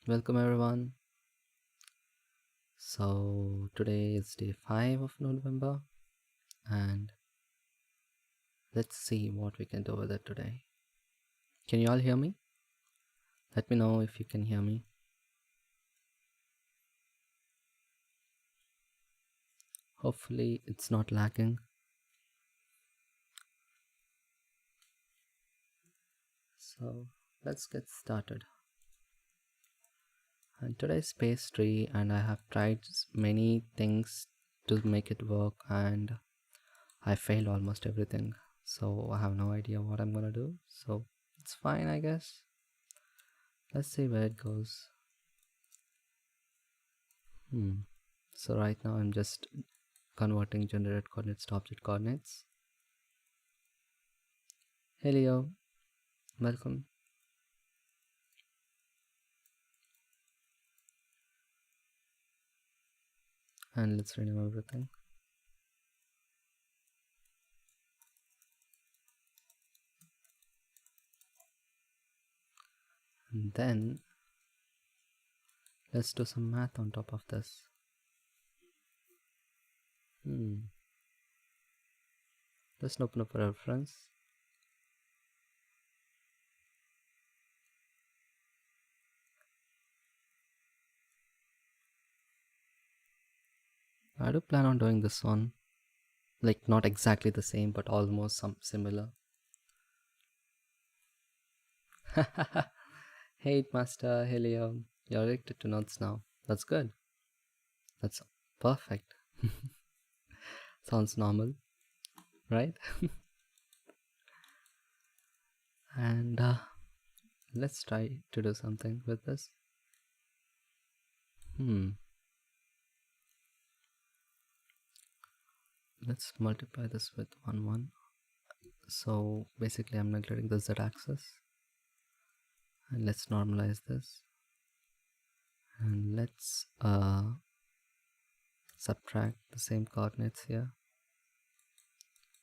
Welcome everyone. So today is day 5 of November and let's see what we can do with it today. Can you all hear me? Let me know if you can hear me. Hopefully it's not lagging. So let's get started. And today's pastry and I have tried many things to make it work and I failed almost everything. So I have no idea what I'm gonna do. So it's fine, I guess. Let's see where it goes. So right now I'm just converting generated coordinates to object coordinates. Hey Leo, welcome. And let's rename everything. And then let's do some math on top of this. Let's open up a reference. I do plan on doing this one. Like not exactly the same, but almost some similar. Hey Master, hey Leo, you're addicted to notes now. That's good. That's perfect. Sounds normal, right? And let's try to do something with this. Let's multiply this with 1 1. So basically I'm neglecting the z-axis, and let's normalize this, and let's subtract the same coordinates here.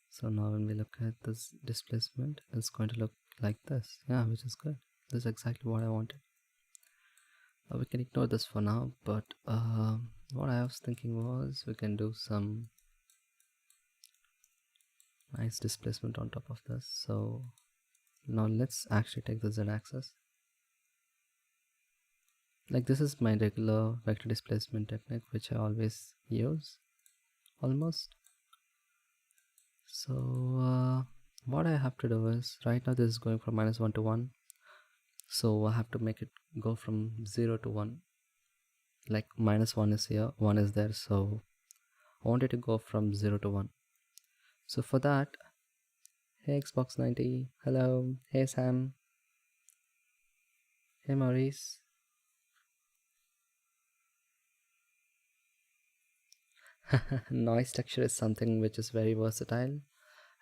So now when we look at this displacement, it's going to look like this. Yeah, which is good. This is exactly what I wanted. We can ignore this for now, but what I was thinking was we can do some nice displacement on top of this. So now let's actually take the z-axis. Like this is my regular vector displacement technique which I always use almost. So what I have to do is, right now this is going from -1 to 1, so I have to make it go from 0 to 1. Like -1 is here, 1 is there, so I want it to go from 0 to 1. So for that, hey Xbox 90, hello, hey Sam, hey Maurice. Noise texture is something which is very versatile,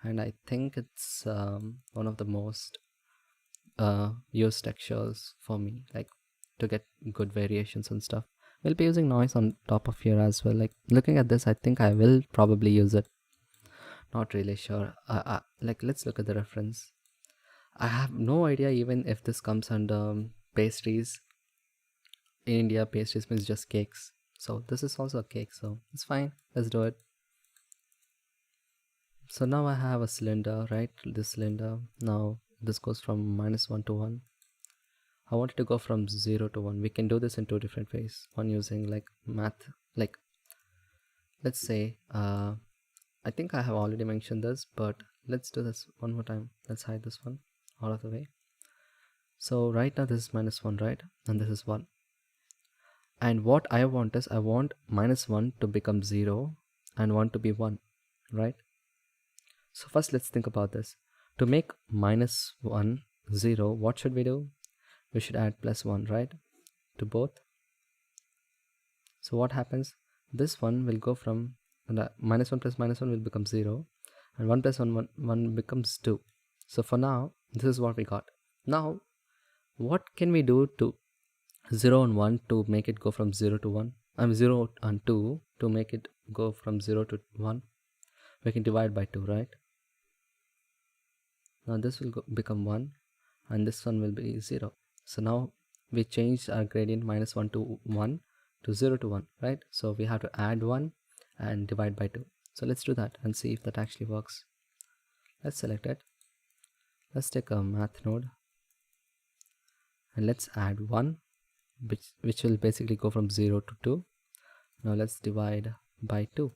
and I think it's one of the most used textures for me, like to get good variations and stuff. We'll be using noise on top of here as well. Like looking at this, I think I will probably use it. Not really sure. Like let's look at the reference. I have no idea even if this comes under pastries. In India, pastries means just cakes. So this is also a cake, so it's fine. Let's do it. So now I have a cylinder, right? This cylinder. Now this goes from -1 to 1. I want it to go from 0 to 1. We can do this in two different ways. One using like math, like let's say, I think I have already mentioned this, but let's do this one more time. Let's hide this one out of the way. So right now this is -1, right? And this is 1. And what I want is, I want -1 to become 0 and 1 to be 1, right? So first let's think about this. To make -1 0, what should we do? We should add +1, right? To both. So what happens? This one will go from -1 plus -1 will become 0, and 1 plus 1, 1 becomes 2. So for now, this is what we got. Now, what can we do to 0 and 1 to make it go from 0 to 1? 0 and 2 to make it go from 0 to 1. We can divide by 2, right? Now this will become 1, and this one will be 0. So now we changed our gradient -1 to 1 to 0 to 1, right? So we have to add 1 and divide by 2. So let's do that and see if that actually works. Let's select it. Let's take a math node and let's add 1, which will basically go from 0 to 2. Now let's divide by 2,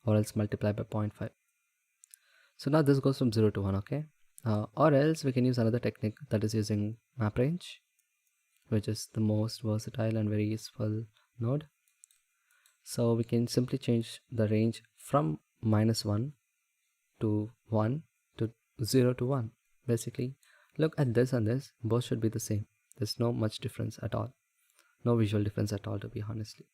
or else multiply by 0.5. So now this goes from 0 to 1, okay? Or else we can use another technique, that is using map range, which is the most versatile and very useful node. So we can simply change the range from -1 to 1 to 0 to 1. Basically, look at this and this, both should be the same. There's no much difference at all. No visual difference at all, to be honestly.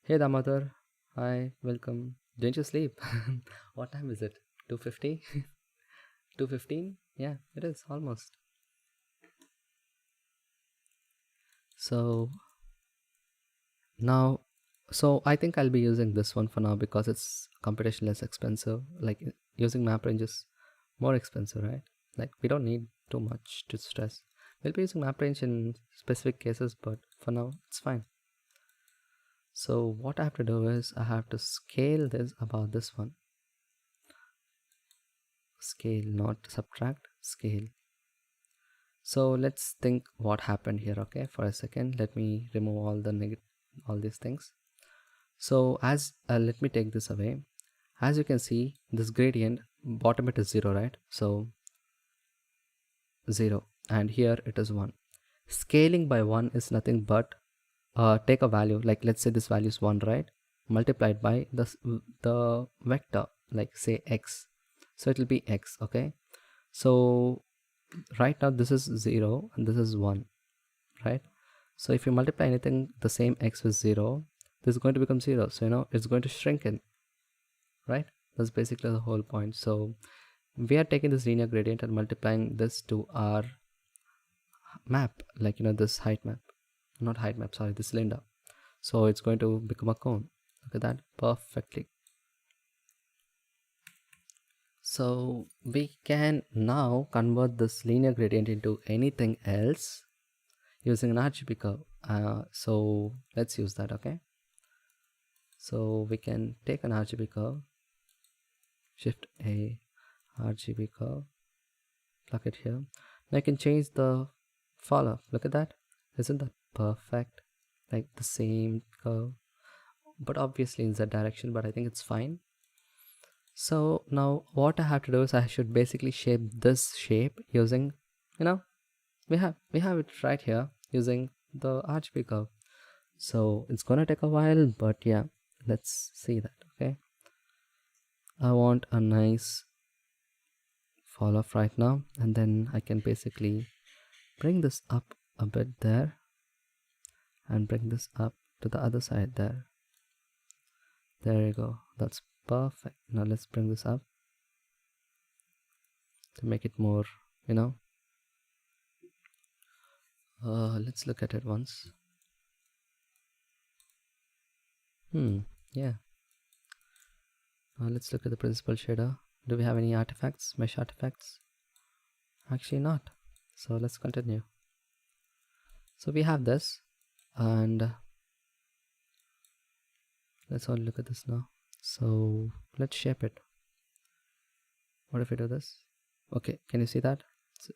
Hey Damodar, hi, welcome. Didn't you sleep? What time is it? 2:50? 2:15? Yeah, it is almost. So now, I think I'll be using this one for now because it's computation less expensive. Like using map range is more expensive, right? Like we don't need too much to stress. We'll be using map range in specific cases, but for now it's fine. So what I have to do is I have to scale this about this one. Scale, not subtract, scale. So let's think what happened here, okay? For a second, let me remove all these things. So as let me take this away. As you can see, this gradient bottom it is 0, right? So 0, and here it is 1. Scaling by 1 is nothing but take a value, like let's say this value is 1, right? Multiplied by the vector, like say x. So it will be x, okay? So right now this is 0 and this is 1, right? So if you multiply anything the same x with 0, this is going to become 0. So it's going to shrink in, right? That's basically the whole point. So we are taking this linear gradient and multiplying this to our map, like this height map, not height map, sorry, this cylinder. So it's going to become a cone. Look at that, perfectly. So we can now convert this linear gradient into anything else using an RGB curve. So let's use that, okay? So we can take an RGB curve, shift A, RGB curve, plug it here. Now I can change the fall off. Look at that. Isn't that perfect? Like the same curve, but obviously in Z direction, but I think it's fine. So now what I have to do is I should basically shape this shape using, we have it right here using the RGB curve. So it's gonna take a while, but yeah, let's see that, okay? I want a nice fall off right now, and then I can basically bring this up a bit there and bring this up to the other side there. There you go, that's perfect. Now let's bring this up to make it more, let's look at it once. Yeah. Let's look at the principal shader. Do we have any artifacts, mesh artifacts? Actually not. So let's continue. So we have this, and let's all look at this now. So let's shape it. What if we do this? Okay, can you see that?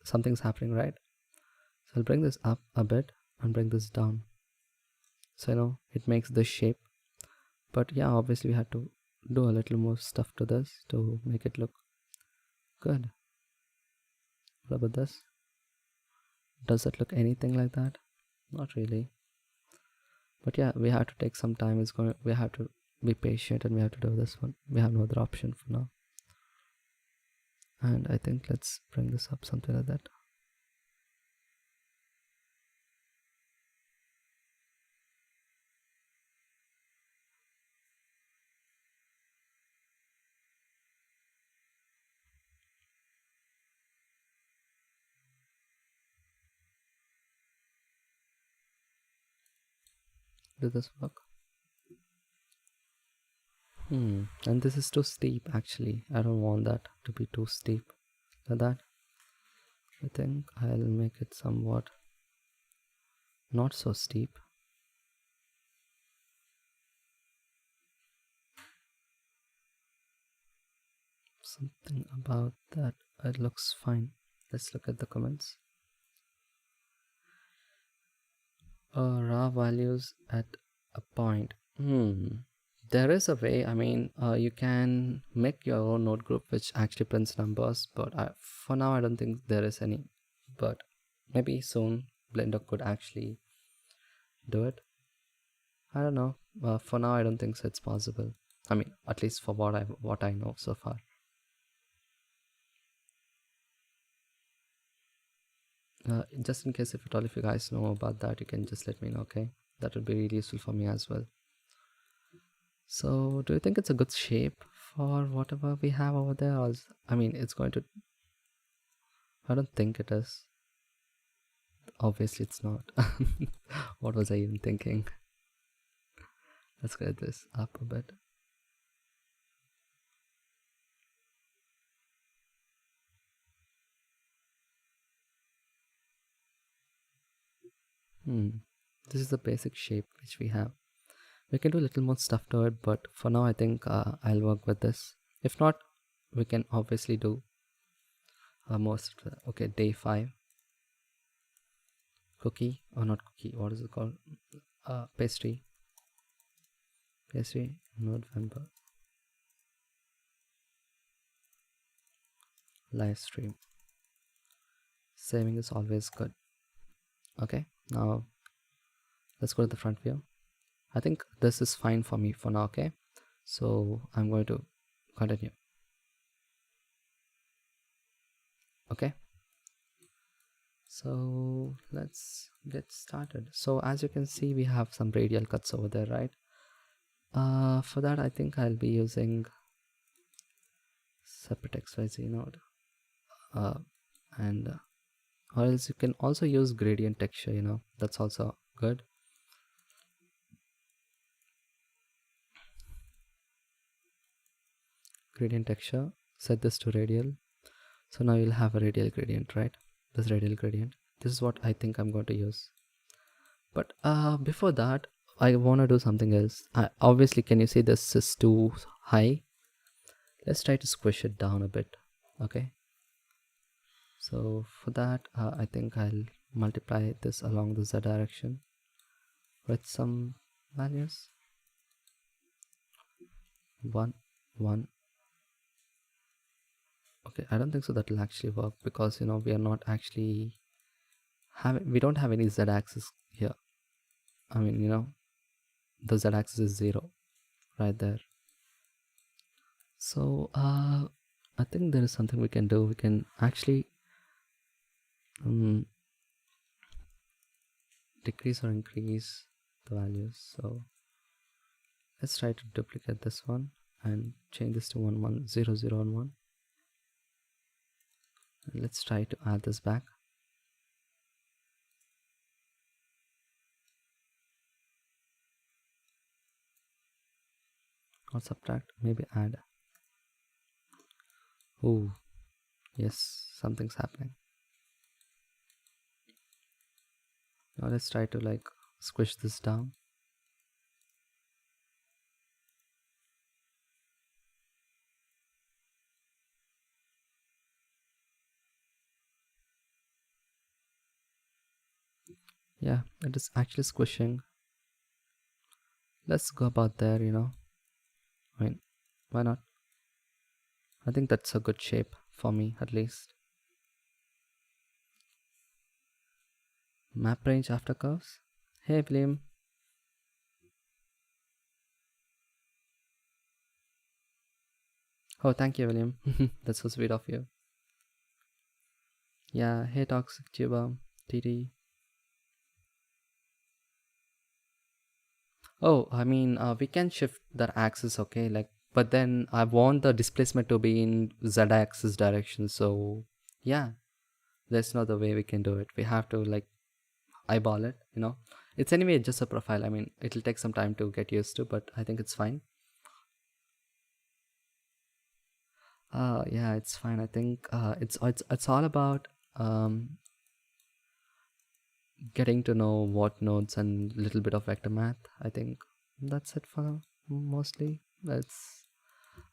Something's happening, right? So I'll bring this up a bit and bring this down. So it makes this shape. But yeah, obviously we have to do a little more stuff to this to make it look good. What about this? Does it look anything like that? Not really. But yeah, we have to take some time. We have to be patient, and we have to do this one. We have no other option for now. And I think let's bring this up something like that. Does this work? And this is too steep actually. I don't want that to be too steep like that. I think I'll make it somewhat not so steep. Something about that, it looks fine. Let's look at the comments. Raw values at a point. There is a way. I mean, you can make your own node group which actually prints numbers, but for now I don't think there is any. But maybe soon Blender could actually do it. I don't know. For now I don't think so it's possible. I mean, at least for what I know so far. Just in case if at all if you guys know about that, you can just let me know. Okay, that would be really useful for me as well. So do you think it's a good shape for whatever we have over there? Or I mean, it's going to, I don't think it is. Obviously it's not. What was I even thinking? Let's get this up a bit. This is the basic shape which we have. We can do a little more stuff to it, but for now I think I'll work with this. If not, we can obviously do most of the, okay, day 5 cookie, or not cookie, what is it called? Pastry Nodevember Livestream. Saving is always good. Okay, now let's go to the front view. I think this is fine for me for now. Okay, so I'm going to continue. Okay, so let's get started. So as you can see, we have some radial cuts over there, right? For that I think I'll be using separate XYZ node, and or else you can also use gradient texture, you know, that's also good. Gradient texture, set this to radial. So now you'll have a radial gradient, right? This radial gradient, this is what I think I'm going to use. But before that I want to do something else. Obviously, can you see this is too high? Let's try to squish it down a bit. Okay, so for that I think I'll multiply this along the z direction with some values. 1 1. Okay, I don't think so that will actually work, because you know we are not actually we don't have any z-axis here. I mean, you know, the z-axis is 0 right there. So I think there is something we can do. We can actually decrease or increase the values. So let's try to duplicate this one and change this to 1 1 0 0 and 1. And let's try to add this back. Or subtract, maybe add. Oh yes, something's happening. Now let's try to like squish this down. Yeah, it is actually squishing. Let's go about there, you know. I mean, why not? I think that's a good shape for me, at least. Map range after curves. Hey William. Oh, thank you, William. That's so sweet of you. Yeah, hey Toxic Tuba, TT. Oh, I mean, we can shift that axis, okay? Like, but then I want the displacement to be in z-axis direction. So, yeah, there's no other way we can do it. We have to like eyeball it, you know. It's anyway just a profile. I mean, it'll take some time to get used to, but I think it's fine. Yeah, it's fine. I think it's all about getting to know what nodes and little bit of vector math. I think that's it for mostly. That's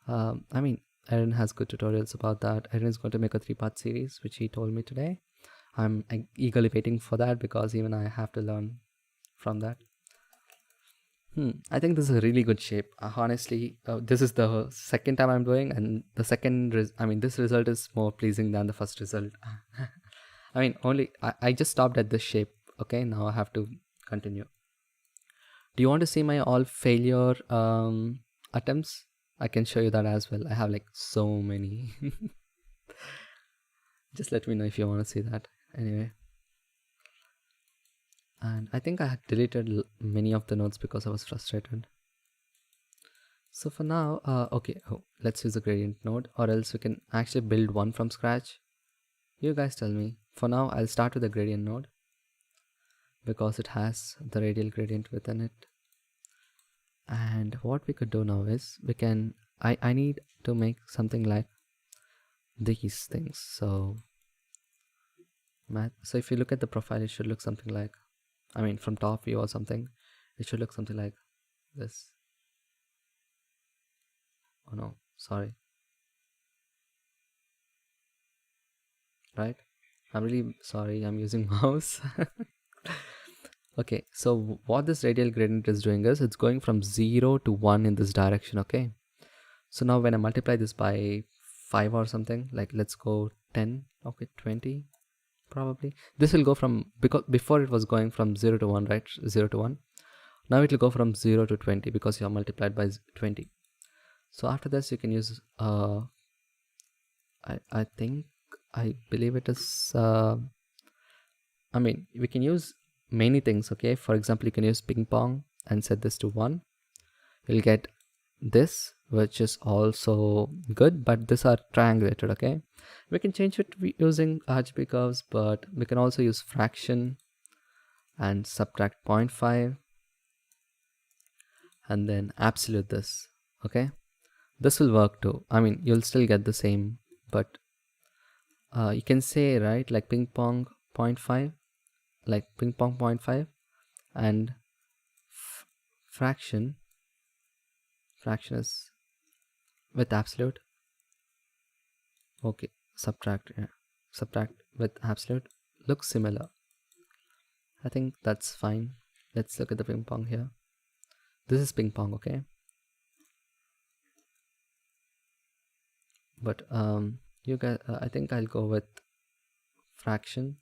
I mean, Aaron has good tutorials about that. Aaron is going to make a 3-part series, which he told me today. I'm eagerly waiting for that because even I have to learn from that. I think this is a really good shape. Honestly, this is the second time I'm doing, and the second, this result is more pleasing than the first result. I mean, I just stopped at this shape. Okay, now I have to continue. Do you want to see my all failure attempts? I can show you that as well. I have like so many. Just let me know if you want to see that. Anyway. And I think I had deleted many of the nodes because I was frustrated. So for now, okay, let's use a gradient node, or else we can actually build one from scratch. You guys tell me. For now, I'll start with the gradient node because it has the radial gradient within it. And what we could do now is we can, I need to make something like these things. So if you look at the profile, it should look something like, from top view or something, it should look something like this. Oh no, sorry. Right? I'm really sorry, I'm using mouse. Okay, so what this radial gradient is doing is it's going from 0 to 1 in this direction. Okay, so now when I multiply this by 5 or something, like let's go 10, okay, 20 probably, this will go from, because before it was going from 0 to 1, right? 0 to 1. Now it will go from 0 to 20 because you have multiplied by 20. So after this you can use I believe it is we can use many things. Okay, for example, you can use ping pong and set this to 1. You'll get this, which is also good, but these are triangulated. Okay, we can change it using RGB curves, but we can also use fraction and subtract 0.5 and then absolute this. Okay, this will work too. You'll still get the same, but you can say, right, like ping pong 0.5, like ping pong 0.5 and fraction is with absolute. Okay, subtract with absolute looks similar. I think that's fine. Let's look at the ping pong here. This is ping pong. Okay, but you guys, I think I'll go with fraction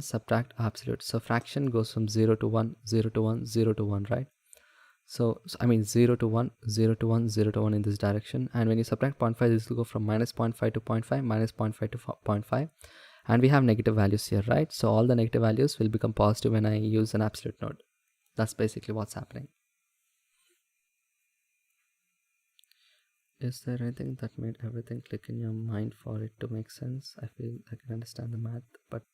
subtract absolute. So fraction goes from 0 to 1, 0 to 1, 0 to 1, right? So 0 to 1, 0 to 1, 0 to 1 in this direction. And when you subtract 0.5, this will go from minus 0.5 to 0.5, minus 0.5 to 0.5. And we have negative values here, right? So all the negative values will become positive when I use an absolute node. That's basically what's happening. Is there anything that made everything click in your mind for it to make sense? I feel I can understand the math, but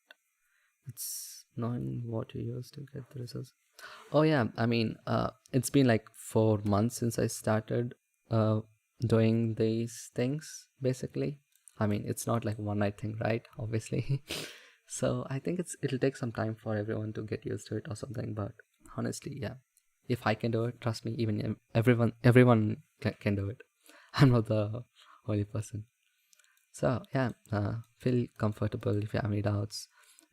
it's knowing what you use to get the results. Oh yeah, it's been like 4 months since I started doing these things, basically. It's not like one night thing, right? Obviously. So I think it'll take some time for everyone to get used to it or something, but honestly, yeah, if I can do it, trust me, even everyone can do it. I'm not the only person. So yeah, feel comfortable. If you have any doubts,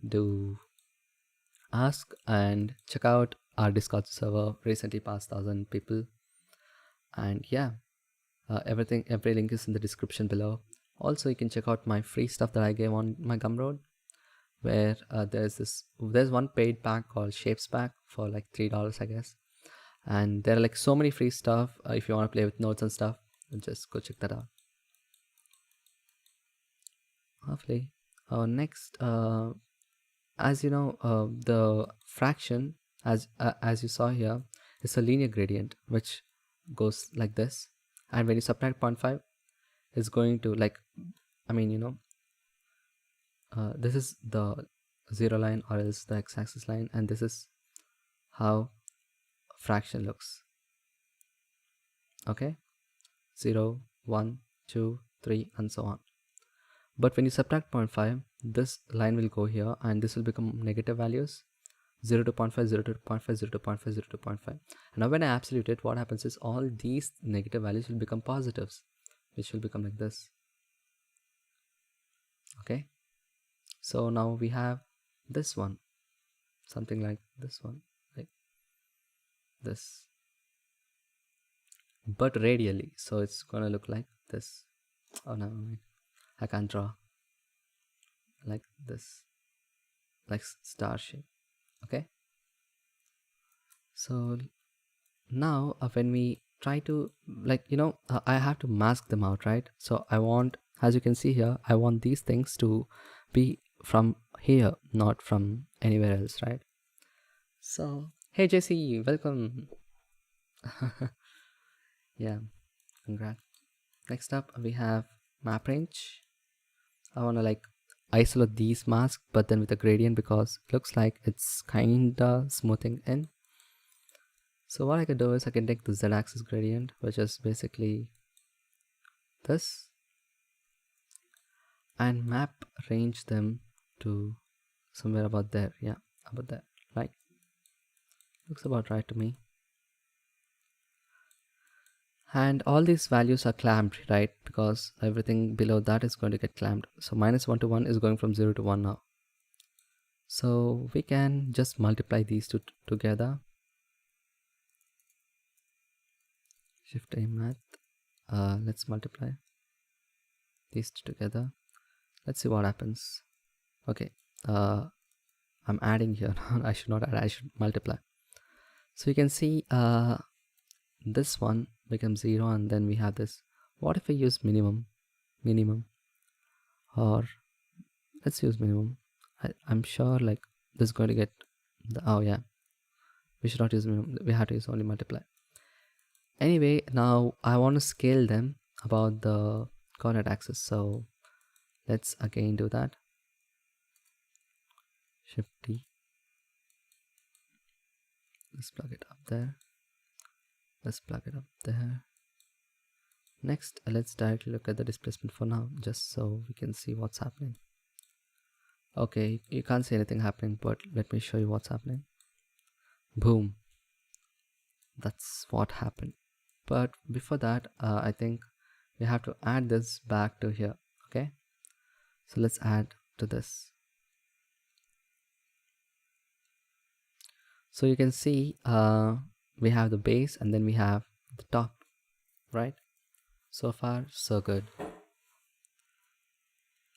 do ask, and check out our Discord server, recently passed 1,000 people. And yeah, every link is in the description below. Also, you can check out my free stuff that I gave on my Gumroad, where there's one paid pack called Shapes Pack for like $3, I guess. And there are like so many free stuff. If you want to play with nodes and stuff, just go check that out. Hopefully, next, as you know, the fraction, as you saw here, is a linear gradient which goes like this, and when you subtract 0.5, it's going to like, this is the 0 line or else the x-axis line, and this is how fraction looks. Okay, 0, 1, 2, 3, and so on. But when you subtract 0.5, this line will go here and this will become negative values. 0 to 0.5, 0 to 0.5, 0 to 0.5, 0 to 0.5. And now when I absolute it, what happens is all these negative values will become positives, which will become like this. Okay. So now we have this one, something like this one, like this, but radially. So it's gonna look like this. Oh no, I can't draw like this, like star shape. Okay. So now when we try to, like, I have to mask them out, right? So I want, as you can see here, I want these things to be from here, not from anywhere else, right? So hey Jesse, welcome. Yeah, congrats. Next up we have map range. I want to like isolate these masks, but then with a gradient, because it looks like it's kinda smoothing in. So what I can do is I can take the z-axis gradient, which is basically this, and map range them to somewhere about there. Yeah, about there. Like, looks about right to me. And all these values are clamped, right? Because everything below that is going to get clamped. So -1 to 1 is going from 0 to 1 now. So we can just multiply these two together. Shift A math. Let's multiply these two together. Let's see what happens. Okay. I'm adding here. I should not add, I should multiply. So you can see this one becomes 0, and then we have this. What if I use minimum, or let's use minimum. I'm sure like this is going to get the, oh yeah, we should not use minimum, we have to use only multiply. Anyway, now I want to scale them about the coordinate axis, so let's again do that. Shift D. Let's plug it up there. Let's plug it up there. Next, let's directly look at the displacement for now, just so we can see what's happening. Okay, you can't see anything happening, but let me show you what's happening. Boom. That's what happened. But before that, I think we have to add this back to here. Okay, so let's add to this. So you can see we have the base and then we have the top, right? So far so good,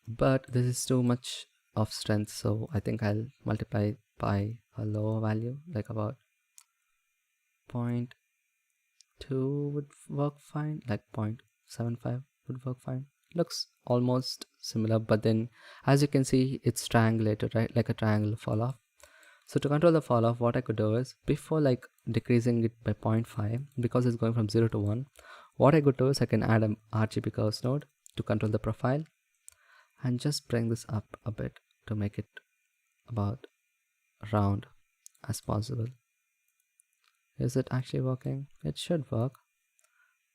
but this is too much of strength, so I think I'll multiply by a lower value, like about 0.2 would work fine, like 0.75 would work fine. Looks almost similar, but then as you can see it's triangulated, right? Like a triangle fall off. So to control the fall off, what I could do is, before like decreasing it by 0.5, because it's going from 0 to 1, what I could do is I can add an RGB curves node to control the profile and just bring this up a bit to make it about round as possible. Is it actually working? It should work,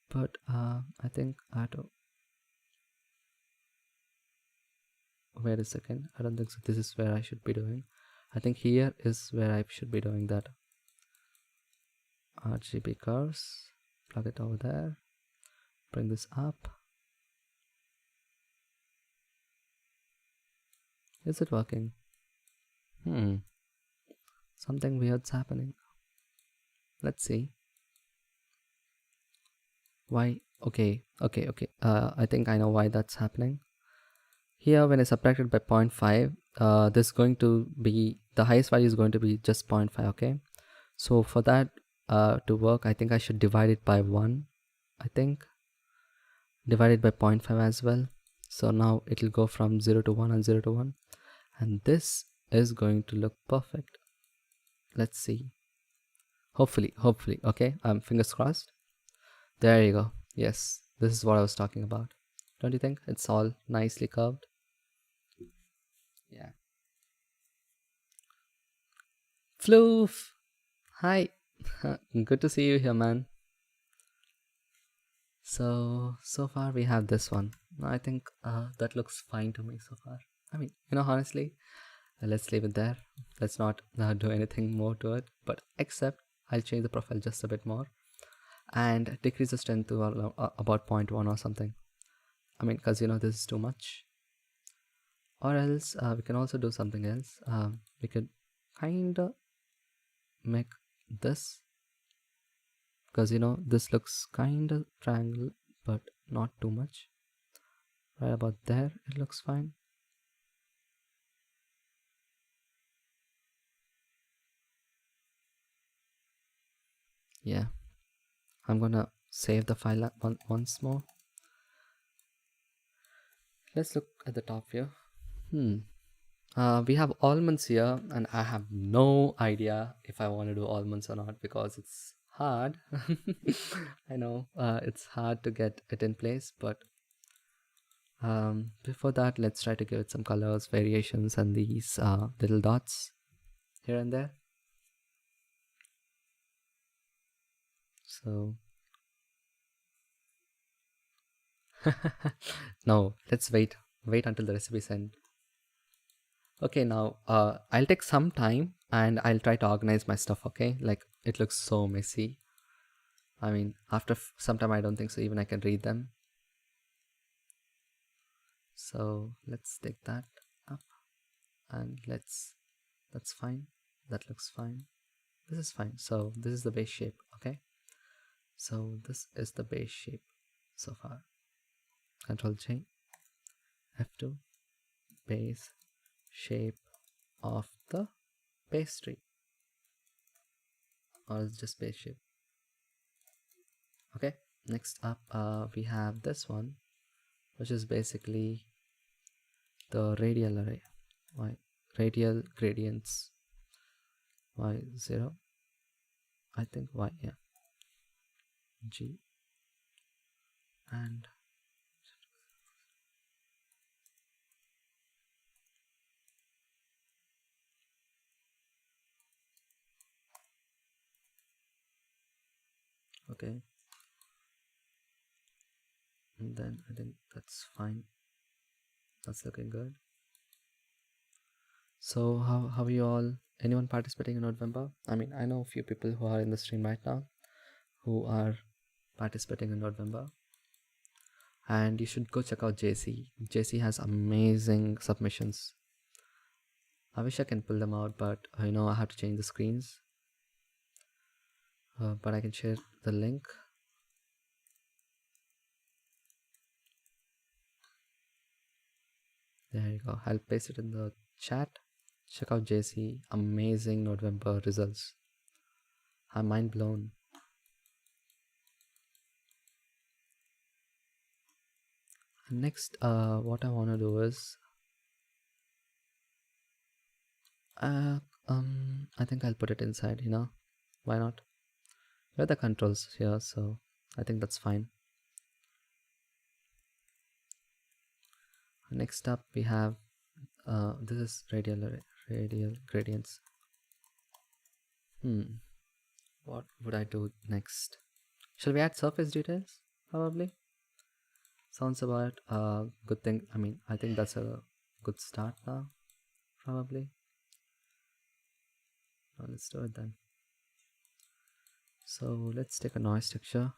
but I think I have to wait a second. I don't think so. This is where I should be doing. I think here is where I should be doing that. RGB curves, plug it over there, bring this up. Is it working? Something weird's happening. Let's see. Why? Okay. I think I know why that's happening. Here, when I subtract it by 0.5, this is going to be, the highest value is going to be just 0.5. Okay. So for that to work, I think I should divide it by 1. I think divide it by 0.5 as well. So now it will go from 0 to 1 and 0 to 1, and this is going to look perfect. Let's see. Hopefully. Okay, fingers crossed. There you go. Yes, this is what I was talking about. Don't you think? It's all nicely curved. Yeah. Floof! Hi. Good to see you here, man. So far we have this one. I think that looks fine to me so far. I mean, honestly, let's leave it there. Let's not do anything more to it, but except I'll change the profile just a bit more and decrease the strength to about 0.1 or something. I mean, because this is too much. Or else we can also do something else. We could kind of make this, because this looks kind of triangle, but not too much. Right about there, it looks fine. Yeah, I'm gonna save the file once more. Let's look at the top here. We have almonds here, and I have no idea if I want to do almonds or not because it's hard. I know it's hard to get it in place, but before that, let's try to give it some colors, variations, and these little dots here and there. So no, let's wait until the recipe's end. Okay, now I'll take some time and I'll try to organize my stuff. Okay, like it looks so messy. I mean, after some time, I don't think so even I can read them. So let's take that up and that's fine. That looks fine. This is fine. So this is the base shape. Okay, so this is the base shape so far. Control J, F2, base shape of the pastry, or it's just base shape. Okay, next up we have this one, which is basically the radial array. Y radial gradients y0, I think y, yeah, g, and okay, and then I think that's fine. That's looking good. So how are you all? Anyone participating in Nodevember? I mean, I know a few people who are in the stream right now who are participating in Nodevember, and you should go check out JC. JC has amazing submissions. I wish I can pull them out, but I have to change the screens. But I can share the link. There you go. I'll paste it in the chat. Check out JC. Amazing Nodevember results. I'm mind blown. Next, what I want to do is I think I'll put it inside, why not? We have the controls here, so I think that's fine. Next up we have this is radial gradients. What would I do next? Shall we add surface details? Probably sounds about a good thing. I mean, I think that's a good start now. Probably. Let's do it then. So let's take a noise texture.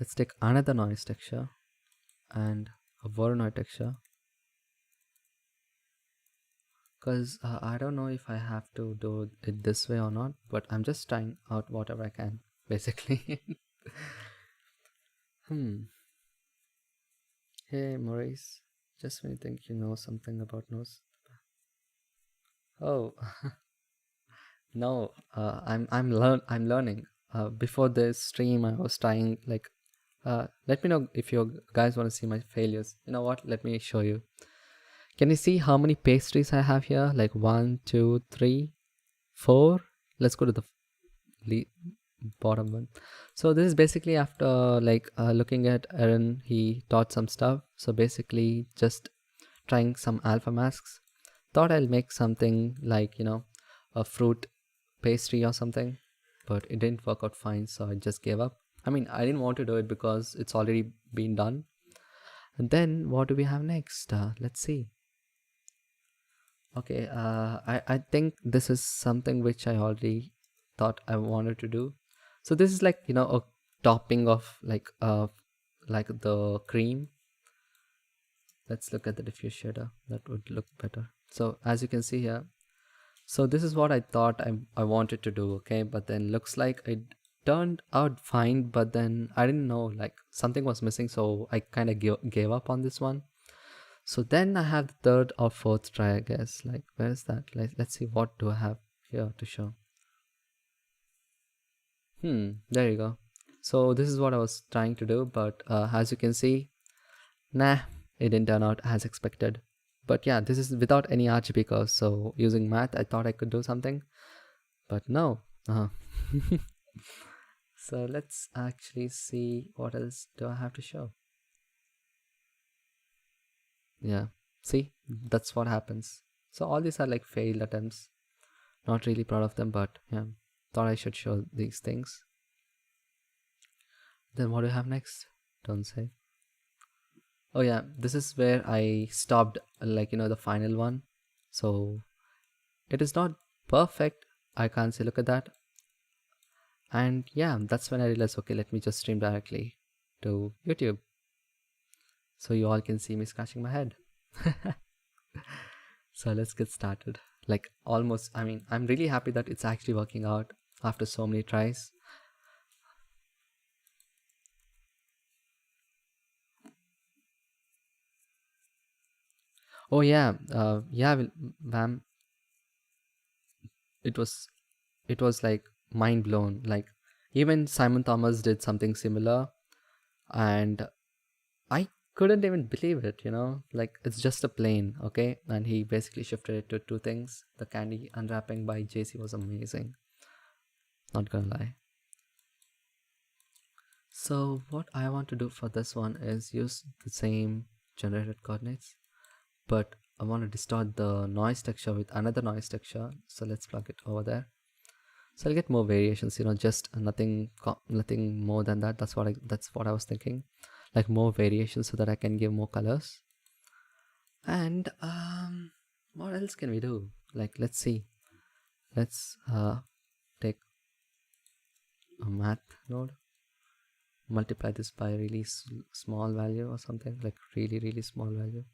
Let's take another noise texture and a Voronoi texture, because I don't know if I have to do it this way or not, but I'm just trying out whatever I can, basically. Hey Maurice, just when you think you know something about nose. Oh, no, I'm learning. Before this stream, I was trying like. Let me know if you guys want to see my failures. You know what? Let me show you. Can you see how many pastries I have here? Like 1, 2, 3, 4. Let's go to the bottom one. So this is basically after like looking at Aaron, he taught some stuff. So basically just trying some alpha masks. Thought I'll make something like, a fruit pastry or something. but it didn't work out fine, so I just gave up. I mean, I didn't want to do it because it's already been done. And then what do we have next? Let's see. Okay, I think this is something which I already thought I wanted to do. So this is like, a topping of like the cream. Let's look at the diffuse shader. That would look better. So as you can see here, so this is what I thought I wanted to do, okay? But then looks like it turned out fine, but then I didn't know, like something was missing, so I kind of gave up on this one. So then I have the third or fourth try, I guess. Like, where is that? Let's see, what do I have here to show? There you go. So this is what I was trying to do, but as you can see, nah, it didn't turn out as expected. But yeah, this is without any RGB curves, so using math, I thought I could do something, but no. So let's actually see what else do I have to show. Yeah, see, that's what happens. So all these are like failed attempts. Not really proud of them, but yeah, thought I should show these things. Then what do you have next? Don't say. Oh yeah, this is where I stopped, like, the final one. So it is not perfect, I can't say, look at that. And yeah, that's when I realized, okay, let me just stream directly to YouTube so you all can see me scratching my head. So let's get started. Like, almost, I mean, I'm really happy that it's actually working out after so many tries. Oh yeah, Vam, it was like mind blown. Like, even Simon Thomas did something similar, and I couldn't even believe it, like, it's just a plane, okay, and he basically shifted it to two things. The candy unwrapping by JC was amazing, not gonna lie. So what I want to do for this one is use the same generated coordinates, but I want to distort the noise texture with another noise texture. So let's plug it over there. So I'll get more variations, just nothing more than that. That's what I was thinking, like more variations so that I can give more colors. And what else can we do? Like, let's see. Let's take a math node, multiply this by a really small value or something, like really small value,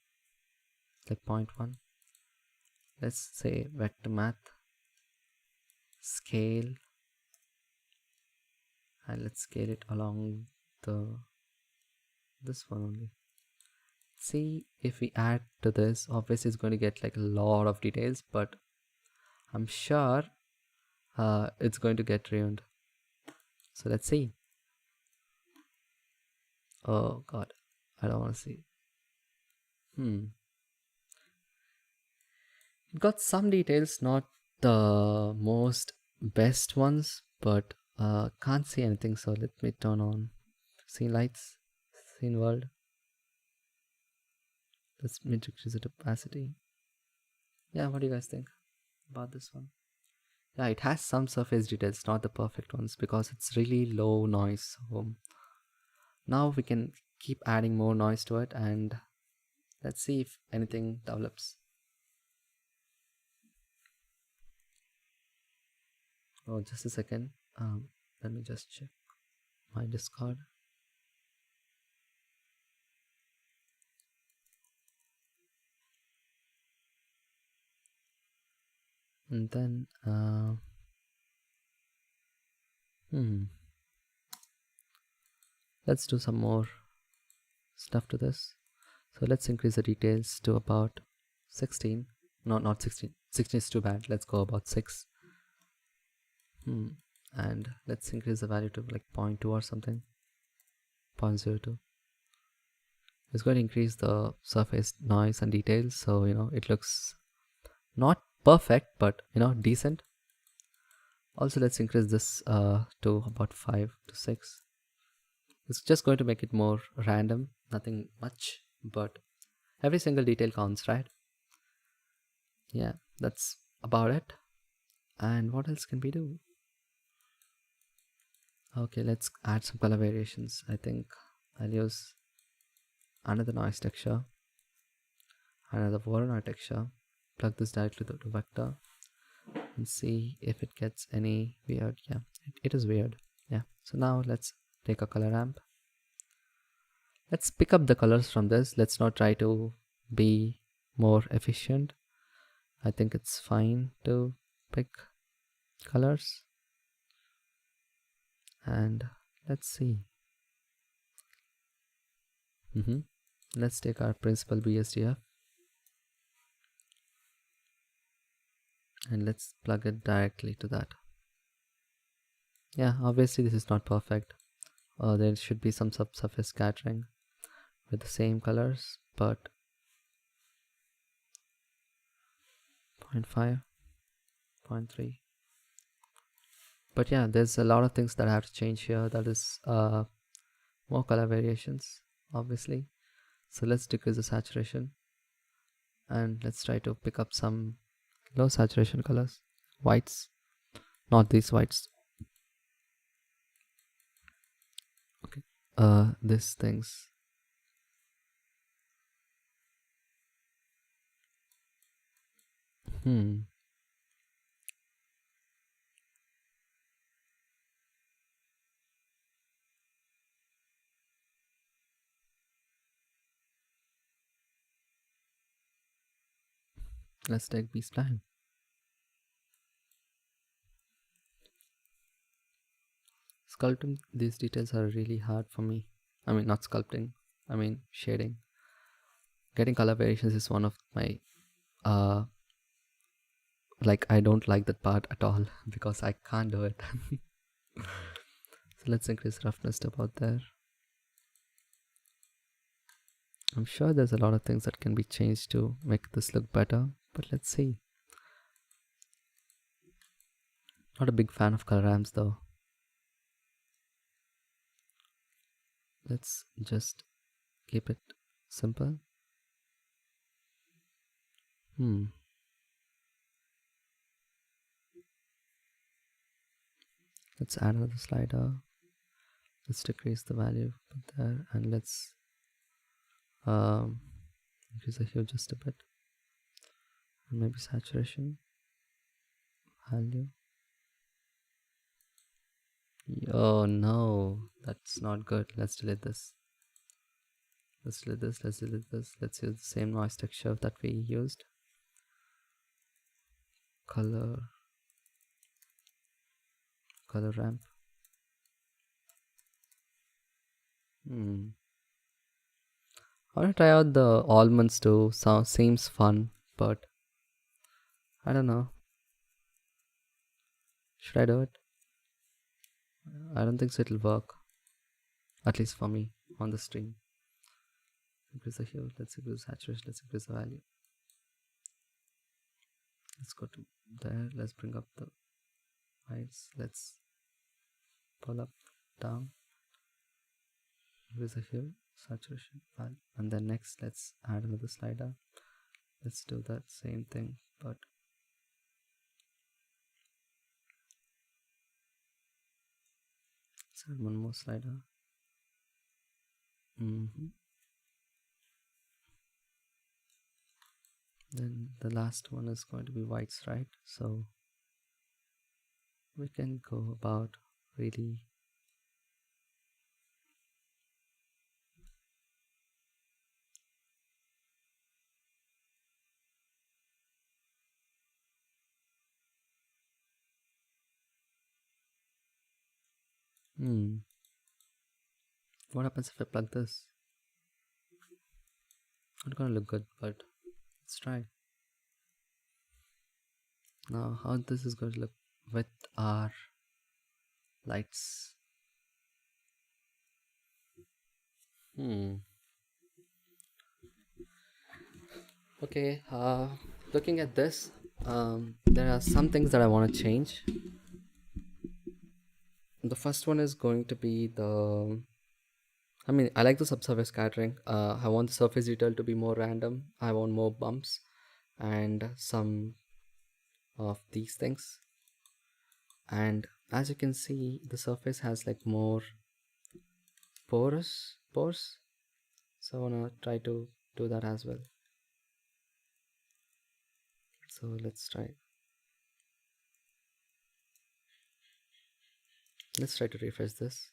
like 0.1. Let's say vector math scale, and let's scale it along this one only. See, if we add to this, obviously it's going to get like a lot of details, but I'm sure it's going to get ruined. So let's see. Oh god, I don't want to see. It got some details, not the most best ones, but can't see anything. So let me turn on scene lights, scene world. Let's increase the opacity. Yeah, what do you guys think about this one? Yeah, it has some surface details, not the perfect ones, because it's really low noise. So now we can keep adding more noise to it, and let's see if anything develops. Oh, just a second. Let me just check my Discord. And then let's do some more stuff to this. So let's increase the details to about 16. No, not 16. 16 is too bad. Let's go about 6. And let's increase the value to like 0.2 or something. 0.02. It's going to increase the surface noise and details, so it looks not perfect, but decent. Also, let's increase this to about 5 to 6. It's just going to make it more random, nothing much, but every single detail counts, right? Yeah, that's about it. And what else can we do? Okay, let's add some color variations. I think I'll use another noise texture, another Voronoi texture, plug this directly to the vector and see if it gets any weird. Yeah, it is weird. Yeah, so now let's take a color ramp. Let's pick up the colors from this. Let's not try to be more efficient. I think it's fine to pick colors. And let's see. Let's take our principal BSDF and let's plug it directly to that. Yeah, obviously this is not perfect. There should be some subsurface scattering with the same colors, but 0.5, 0.3. But yeah, there's a lot of things that I have to change here. That is more color variations, obviously. So let's decrease the saturation and let's try to pick up some low saturation colors, whites, not these whites. Okay, these things. Let's take B-spline. Sculpting these details are really hard for me. I mean, not sculpting, I mean shading. Getting color variations is one of my like, I don't like that part at all because I can't do it. So let's increase roughness to about there. I'm sure there's a lot of things that can be changed to make this look better, but let's see. Not a big fan of color ramps though. Let's just keep it simple. Let's add another slider. Let's decrease the value there, and let's increase the hue just a bit, and maybe saturation value. Oh no, that's not good. Let's delete this. Let's delete this. Let's delete this. Let's use the same noise texture that we used. Color ramp. I want to try out the almonds too. Seems fun, but I don't know. Should I do it? I don't think so it'll work. At least for me on the stream. Increase the hue. Let's increase the saturation. Let's increase the value. Let's go to there. Let's bring up the lights. Let's pull up, down. Increase the hue, saturation, value. And then next, let's add another slider. Let's do that same thing, but let's add one more slider. Then the last one is going to be whites, right? So we can go about really what happens if I plug this? Not gonna look good, but let's try. Now how this is going to look with our lights. Okay, looking at this, there are some things that I want to change. The first one is going to be I like the subsurface scattering. I want the surface detail to be more random. I want more bumps and some of these things. And as you can see, the surface has like more pores. So I wanna try to do that as well. So let's try. Let's try to refresh this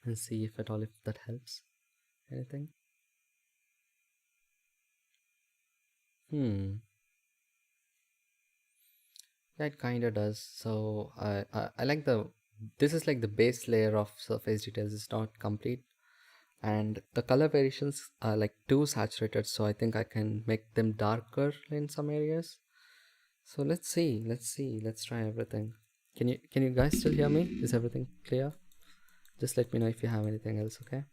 and see if at all if that helps anything. Hmm. Yeah, it kind of does. So I like the, this is like the base layer of surface details. It's not complete, and the color variations are like too saturated. So I think I can make them darker in some areas. So let's see. Let's try everything. Can you guys still hear me? Is everything clear? Just let me know if you have anything else, okay?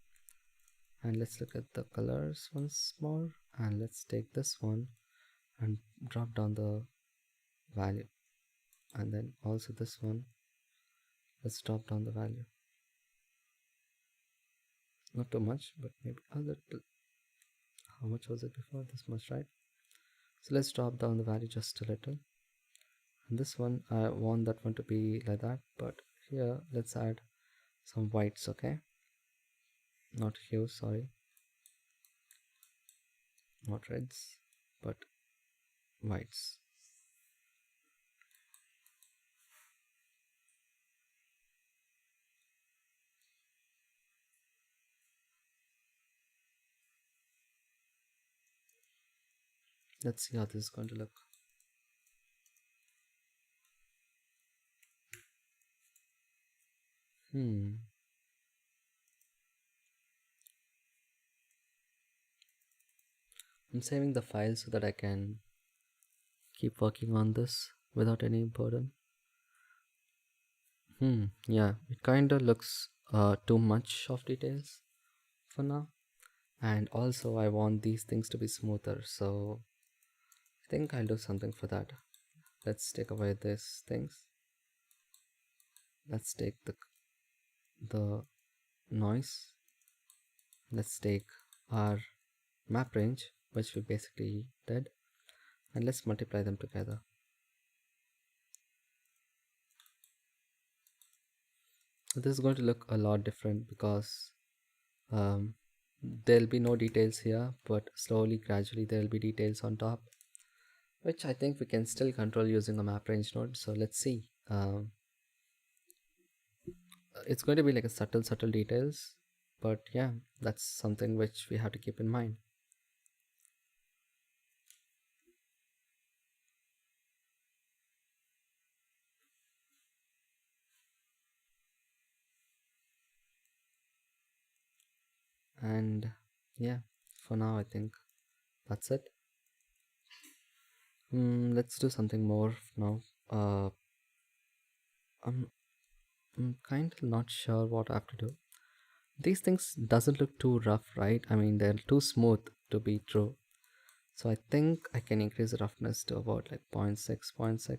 And let's look at the colors once more. And let's take this one and drop down the value. And then also this one. Let's drop down the value. Not too much, but maybe a little. How much was it before? This much, right? So let's drop down the value just a little. And this one, I want that one to be like that, but here let's add some whites, okay? Not hues, sorry. Not reds, but whites. Let's see how this is going to look. I'm saving the file so that I can keep working on this without any burden. Yeah, it kind of looks too much of details for now. And also I want these things to be smoother, so I think I'll do something for that. Let's take away these things. Let's take the noise. Let's take our map range, which we basically did, and let's multiply them together. So this is going to look a lot different because there'll be no details here, but slowly, gradually there will be details on top, which I think we can still control using a map range node. So let's see. It's going to be like a subtle details, but yeah, that's something which we have to keep in mind. And yeah, for now I think that's it. Let's do something more now. I'm, I'm kind of not sure what I have to do. These things doesn't look too rough, right? I mean, they're too smooth to be true. So I think I can increase the roughness to about like 0.6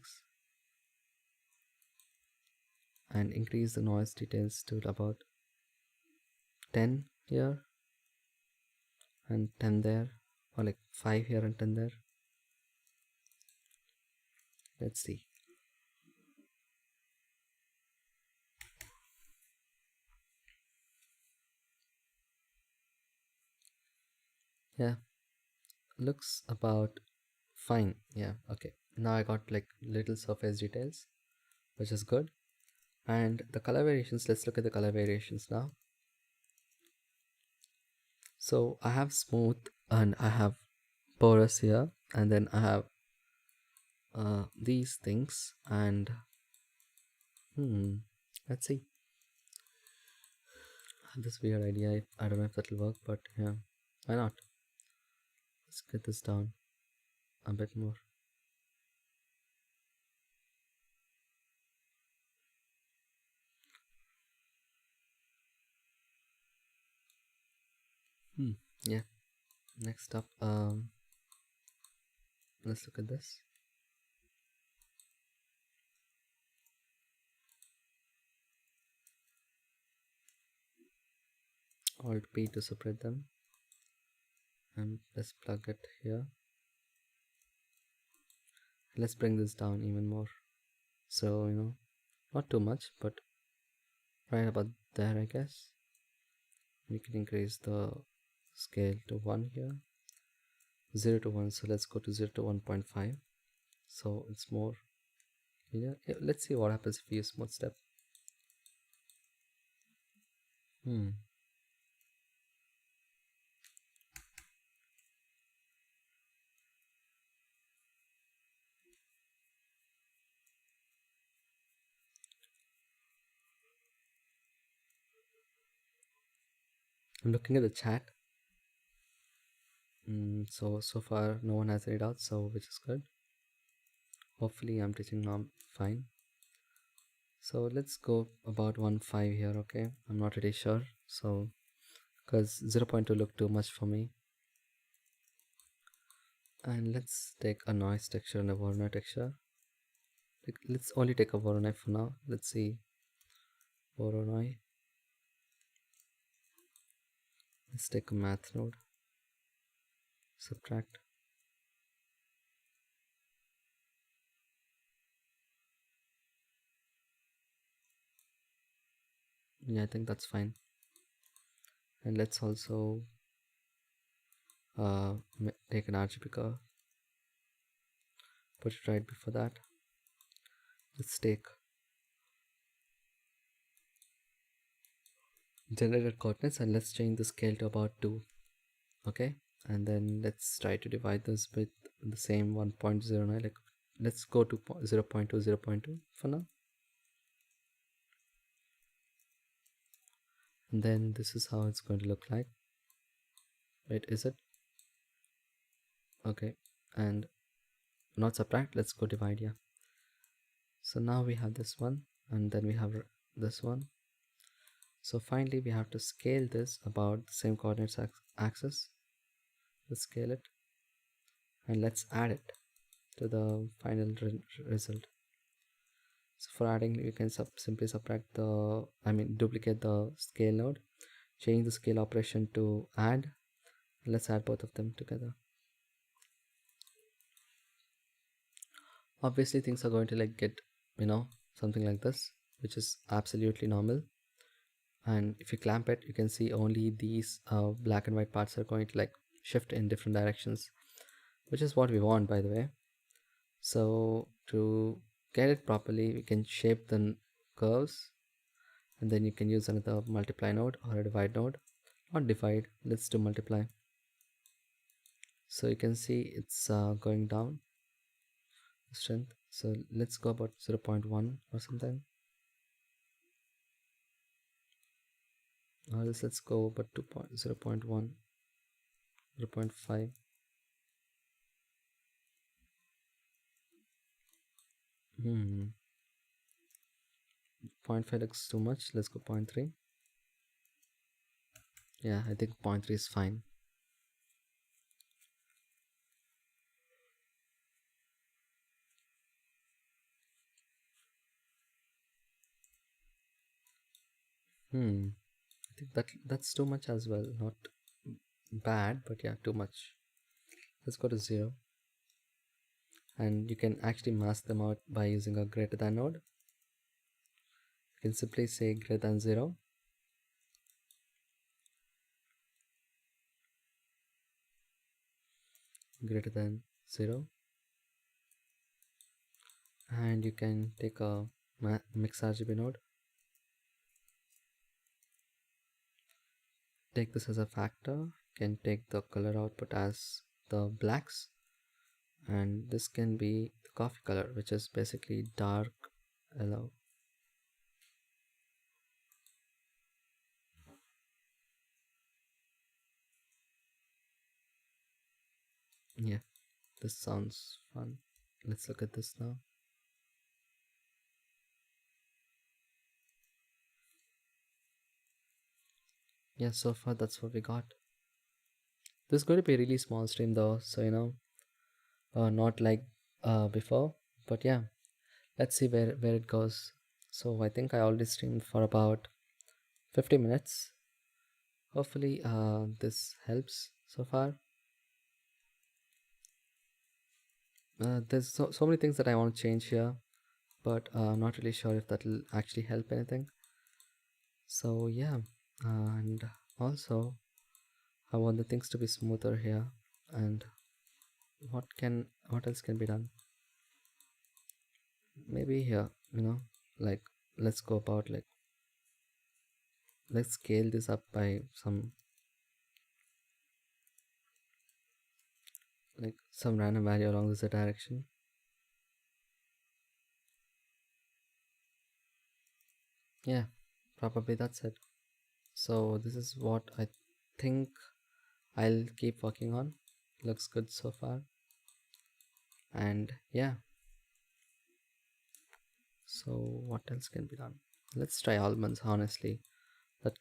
and increase the noise details to about 10 here and 10 there, or like 5 here and 10 there. Let's see. Yeah, looks about fine. Yeah, okay. Now I got like little surface details, which is good. And the color variations, let's look at the color variations now. So I have smooth and I have porous here, and then I have these things, and let's see. I have this weird idea. I don't know if that'll work, but yeah, why not? Let's get this down a bit more. Yeah. Next up, let's look at this. Alt P to separate them, and let's plug it here. Let's bring this down even more. So, not too much, but right about there, I guess. We can increase the scale to 1 here, 0 to 1. So let's go to 0 to 1.5. So it's more clear. Yeah, let's see what happens if we use smooth step. Hmm. I'm looking at the chat. So far no one has any doubts, so which is good. Hopefully I'm teaching now fine. So let's go about 1.5 here, okay? I'm not really sure, so because 0.2 looked too much for me. And let's take a noise texture and a Voronoi texture. Let's only take a Voronoi for now. Let's see Voronoi. Let's take a math node. Subtract. Yeah, I think that's fine. And let's also take an RGB curve. Put it right before that. Let's take generated coordinates and let's change the scale to about 2. Okay, and then let's try to divide this with the same 1.09. Like, let's go to 0.2 0.2 for now, and then this is how it's going to look like. Wait, is it okay? And not subtract, let's go divide. Yeah, so now we have this one and then we have this one. So finally we have to scale this about the same coordinates axis. Let's scale it and let's add it to the final result. So for adding, you can simply subtract duplicate the scale node, change the scale operation to add. Let's add both of them together. Obviously things are going to like get, something like this, which is absolutely normal. And if you clamp it, you can see only these black and white parts are going to like shift in different directions, which is what we want, by the way. So to get it properly, we can shape the curves, and then you can use another multiply node or a divide node. Not divide, let's do multiply. So you can see it's going down strength. So let's go about 0.1 or something, or let's go about 0.1, 0.5. 0.5 looks too much. Let's go 0.3. Yeah, I think 0.3 is fine. I think that's too much as well. Not bad, but yeah, too much. Let's go to 0. And you can actually mask them out by using a greater than node. You can simply say greater than 0. Greater than 0. And you can take a mix RGB node. Take this as a factor. You can take the color output as the blacks. And this can be the coffee color, which is basically dark yellow. Yeah, this sounds fun. Let's look at this now. Yeah, so far that's what we got. This is going to be a really small stream though, so not like before, but yeah, let's see where it goes. So I think I already streamed for about 50 minutes. Hopefully this helps so far. There's so many things that I want to change here, but I'm not really sure if that will actually help anything. So yeah, and also I want the things to be smoother here. And what else can be done? Maybe here, like let's go about like let's scale this up by some random value along this direction. Yeah, probably that's it. So this is what I think I'll keep working on. Looks good so far. And yeah, so what else can be done? Let's try almonds. Honestly, I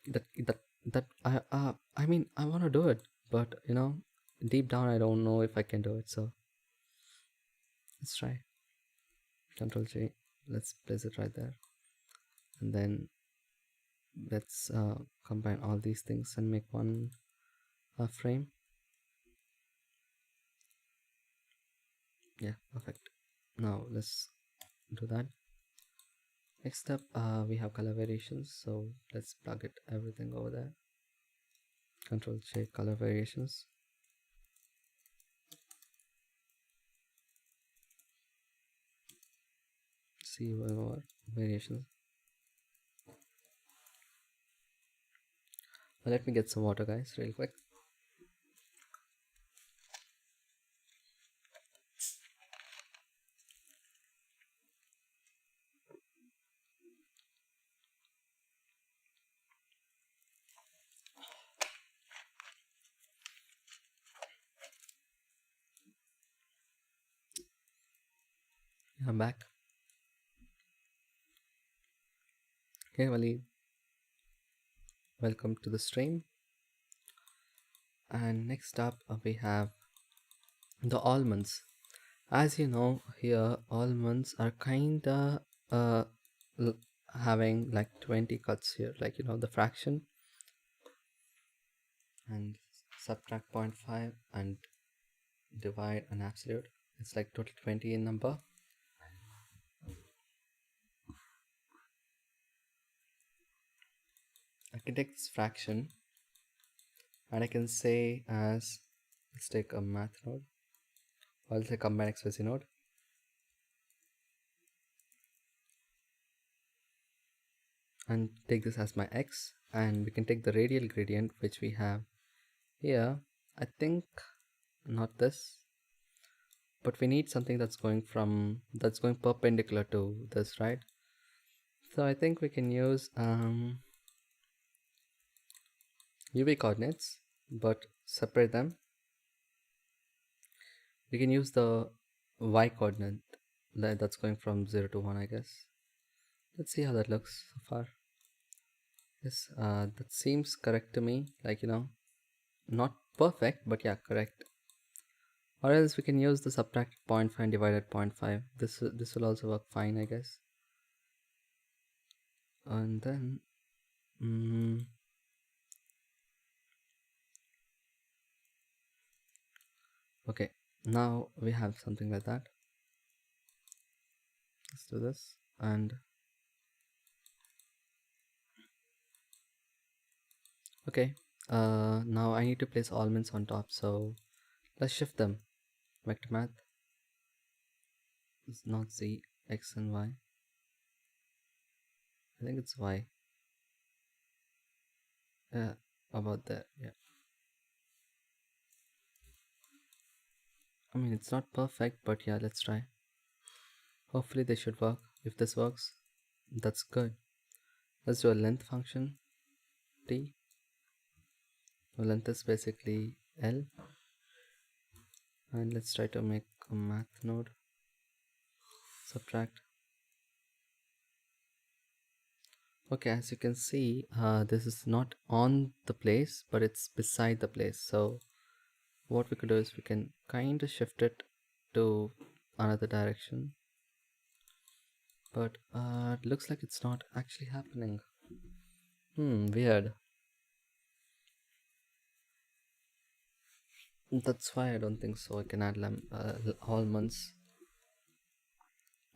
mean, I want to do it, but deep down I don't know if I can do it. So let's try. Control J. Let's place it right there, and then let's combine all these things and make one frame. Yeah, perfect. Now let's do that. Next up, we have color variations, so let's plug it everything over there. Control J, color variations. See more variations. Let me get some water, guys, real quick. I'm back. Hey, Waleed. Welcome to the stream. And next up, we have the almonds. As you know, here almonds are kinda having like 20 cuts here, like the fraction, and subtract 0.5 and divide an absolute. It's like total 20 in number. I can take this fraction and I can say as, let's take a math node, or let's say combine XYZ node. And take this as my x, and we can take the radial gradient which we have here. I think not this, but we need something that's going perpendicular to this, right? So I think we can use UV coordinates, but separate them. We can use the y coordinate that's going from 0 to 1, I guess. Let's see how that looks so far. Yes, that seems correct to me, like not perfect, but yeah, correct. Or else we can use the subtract 0.5 and divided 0.5. This will also work fine, I guess. And then okay, now we have something like that. Let's do this, and okay, now I need to place almonds on top, so let's shift them. Vector math. It's not Z, X and Y. I think it's Y. Yeah, about that, yeah. I mean, it's not perfect, but yeah, let's try. Hopefully they should work. If this works, that's good. Let's do a length function, T. The length is basically L. And let's try to make a math node. Subtract. Okay, as you can see, this is not on the place, but it's beside the place. So what we could do is we can kind of shift it to another direction, but it looks like it's not actually happening. Weird. That's why I don't think so. I can add almonds.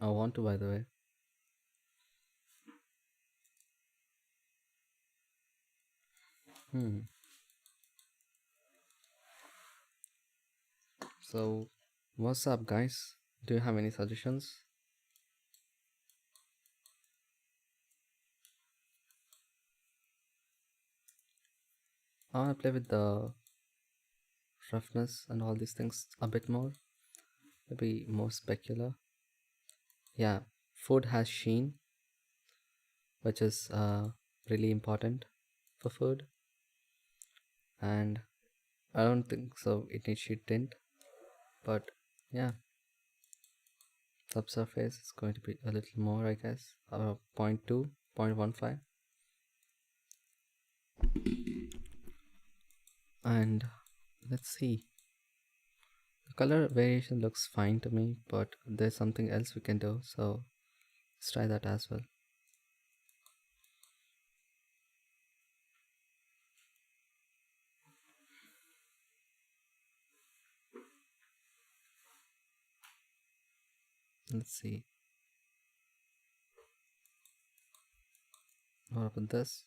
I want to, by the way. Hmm. So, what's up, guys? Do you have any suggestions? I want to play with the roughness and all these things a bit more, maybe more specular. Yeah, food has sheen, which is really important for food, and I don't think so it needs sheet tint, but yeah, subsurface is going to be a little more, I guess, 0.2, 0.15, and let's see. The color variation looks fine to me, but there's something else we can do, so let's try that as well. Let's see. What about this?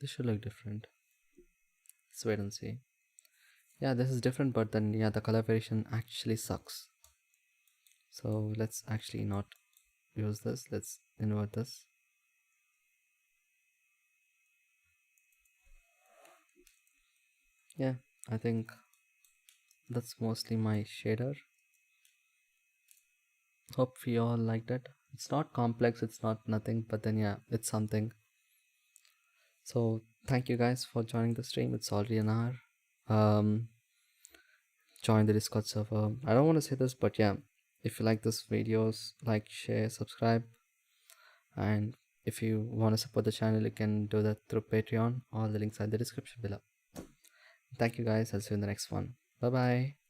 This should look different. Let's wait and see. Yeah, this is different, but then yeah, the color variation actually sucks. So let's actually not use this. Let's invert this. Yeah, I think that's mostly my shader. Hope we all liked it. It's not complex, it's not nothing, but then yeah, it's something. So thank you guys for joining the stream. It's already an hour. Um, Join the Discord server. I don't want to say this, but yeah, if you like this videos, like, share, subscribe, and if you want to support the channel, you can do that through Patreon. All the links are in the description below. Thank you guys. I'll see you in the next one. Bye bye.